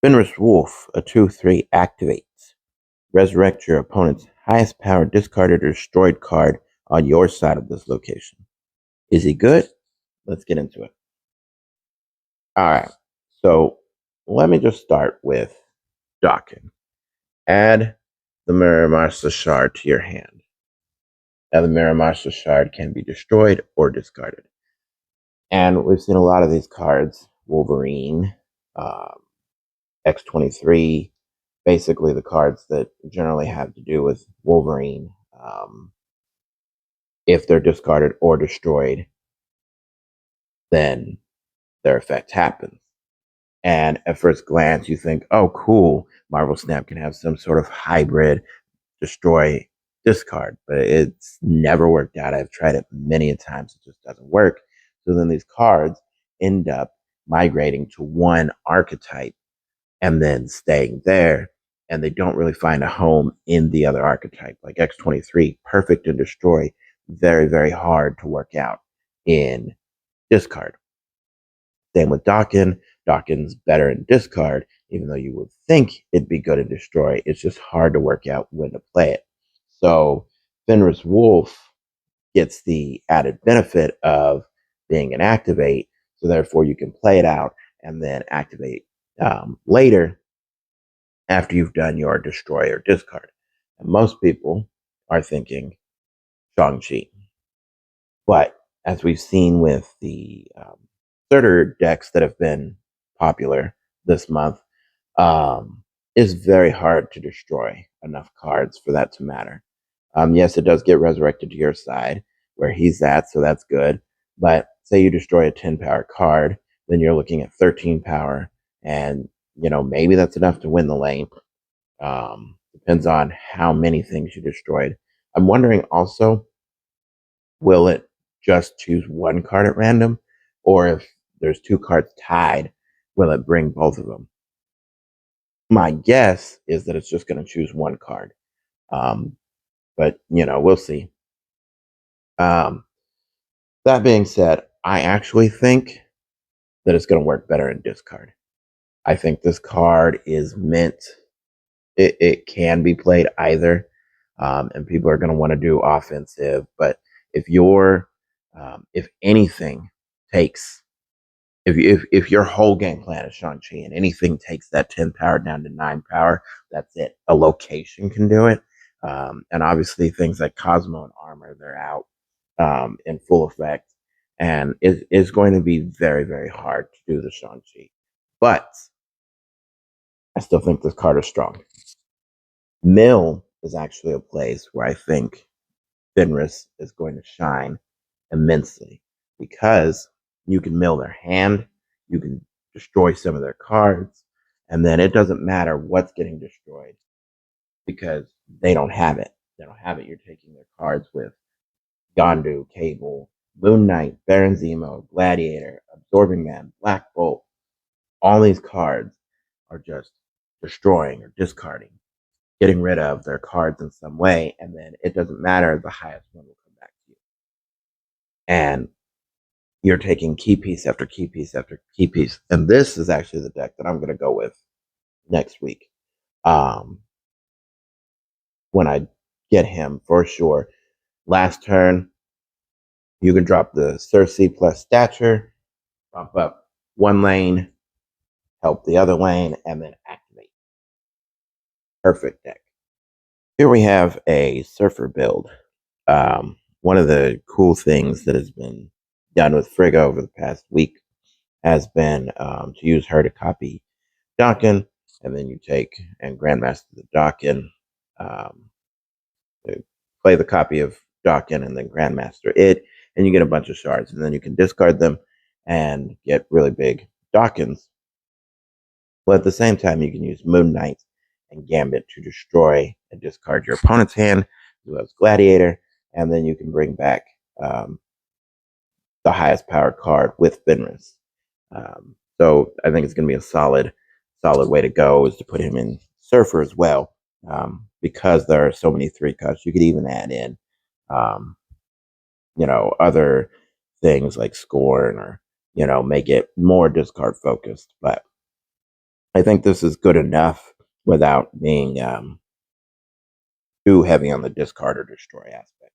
Fenris Wolf, a 2/3 activates. Resurrect your opponent's highest power discarded or destroyed card on your side of this location. Is he good? Let's get into it. All right. So let me just start with docking. Add the Mirror Shard to your hand. Now, the Mirror Shard can be destroyed or discarded. And we've seen a lot of these cards Wolverine, um, X-23, basically the cards that generally have to do with Wolverine. If they're discarded or destroyed, then their effect happens. And at first glance, you think, oh, cool, Marvel Snap can have some sort of hybrid destroy discard, but it's never worked out. I've tried it many a times, it just doesn't work. So then these cards end up migrating to one archetype and then staying there, and they don't really find a home in the other archetype. Like X-23, perfect in destroy, very, very hard to work out in discard. Same with Dawkins. Dawkins better in discard, even though you would think it'd be good in destroy. It's just hard to work out when to play it. So Fenris Wolf gets the added benefit of being an activate, so therefore you can play it out and then activate later after you've done your destroy or discard. And most people are thinking Shang-Chi. But as we've seen with the starter decks that have been popular this month, it's very hard to destroy enough cards for that to matter. Yes, it does get resurrected to your side where he's at, so that's good. But say you destroy a 10 power card, then you're looking at 13 power, and maybe that's enough to win the lane. Depends on how many things you destroyed. I'm wondering also, will it just choose one card at random? Or if there's two cards tied, will it bring both of them? My guess is that it's just going to choose one card. But, we'll see. That being said, I actually think that it's going to work better in discard. I think this card is meant, it can be played either. And people are going to want to do offensive. But if anything takes, if your whole game plan is Shang-Chi and anything takes that 10 power down to 9 power, that's it. A location can do it. And obviously things like Cosmo and Armor, they're out in full effect. And it's going to be very, very hard to do the Shang-Chi. But I still think this card is strong. Mill is actually a place where I think Fenris is going to shine immensely because you can mill their hand, you can destroy some of their cards, and then it doesn't matter what's getting destroyed because they don't have it. They don't have it. You're taking their cards with Gondu, Cable, Moon Knight, Baron Zemo, Gladiator, Absorbing Man, Black Bolt. All these cards are just destroying or discarding, getting rid of their cards in some way, and then it doesn't matter. The highest one will come back to you. And you're taking key piece after key piece after key piece. And this is actually the deck that I'm going to go with next week. When I get him for sure. Last turn, you can drop the Cersei plus stature, bump up one lane, help the other lane, and then activate. Perfect deck. Here we have a Surfer build. One of the cool things that has been done with Frigga over the past week has been to use her to copy Dakin, and then you take and Grandmaster the Dakin, to play the copy of Dakin and then Grandmaster it, and you get a bunch of shards, and then you can discard them and get really big Dakins. But at the same time, you can use Moon Knight and Gambit to destroy and discard your opponent's hand, as well as Gladiator, and then you can bring back the highest power card with Fenris. So I think it's going to be a solid way to go is to put him in Surfer as well, because there are so many 3 cuts. You could even add in, other things like Scorn or make it more discard focused. But I think this is good enough without being too heavy on the discard or destroy aspect.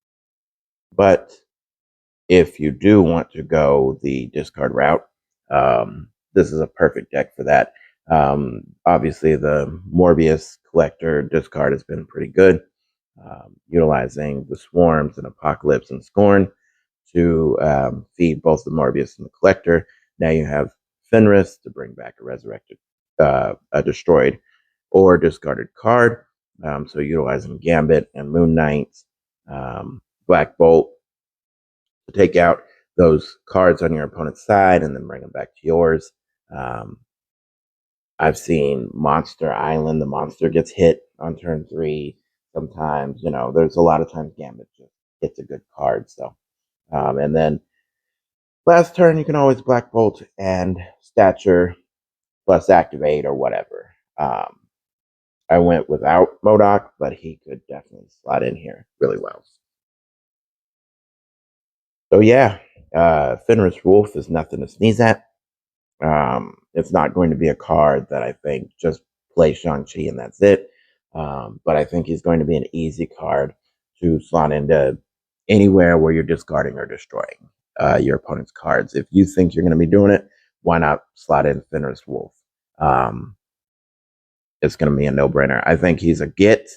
But if you do want to go the discard route, this is a perfect deck for that. Obviously, the Morbius Collector discard has been pretty good, utilizing the Swarms and Apocalypse and Scorn to feed both the Morbius and the Collector. Now you have Fenris to bring back a resurrected, a destroyed or discarded card. So utilizing Gambit and Moon Knight, Black Bolt to take out those cards on your opponent's side and then bring them back to yours. Um, I've seen Monster Island. The monster gets hit on turn 3. Sometimes, there's a lot of times Gambit just hits a good card. So, and then last turn, you can always Black Bolt and Stature plus Activate or whatever. I went without MODOK, but he could definitely slot in here really well. So yeah, Fenris Wolf is nothing to sneeze at. It's not going to be a card that I think just play Shang-Chi and that's it. But I think he's going to be an easy card to slot into anywhere where you're discarding or destroying your opponent's cards. If you think you're going to be doing it, why not slot in Fenris Wolf? It's going to be a no-brainer. I think he's a get.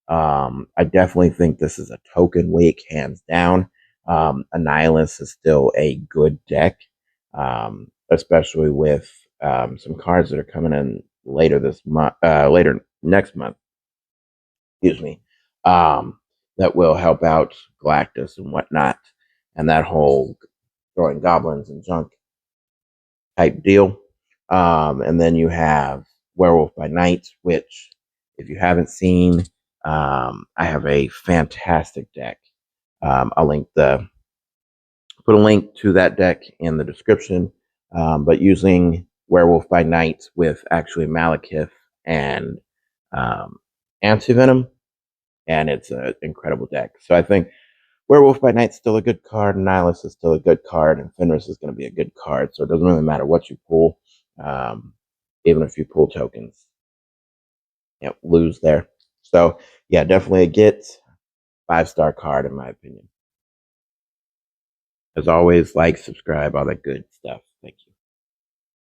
I definitely think this is a token week, hands down. Annihilus is still a good deck, especially with some cards that are coming in later this month, later next month. Excuse me. That will help out Galactus and whatnot, and that whole throwing goblins and junk type deal. And then you have Werewolf by Night, which, if you haven't seen, I have a fantastic deck. I'll put a link to that deck in the description. But using Werewolf by Night with actually Malekith and Antivenom, and it's an incredible deck. So I think Werewolf by Night's still a good card, Nihilus is still a good card, and Fenris is going to be a good card. So it doesn't really matter what you pull, even if you pull tokens. Lose there. So yeah, definitely a get. 5-star card in my opinion. As always, like, subscribe, all that good stuff.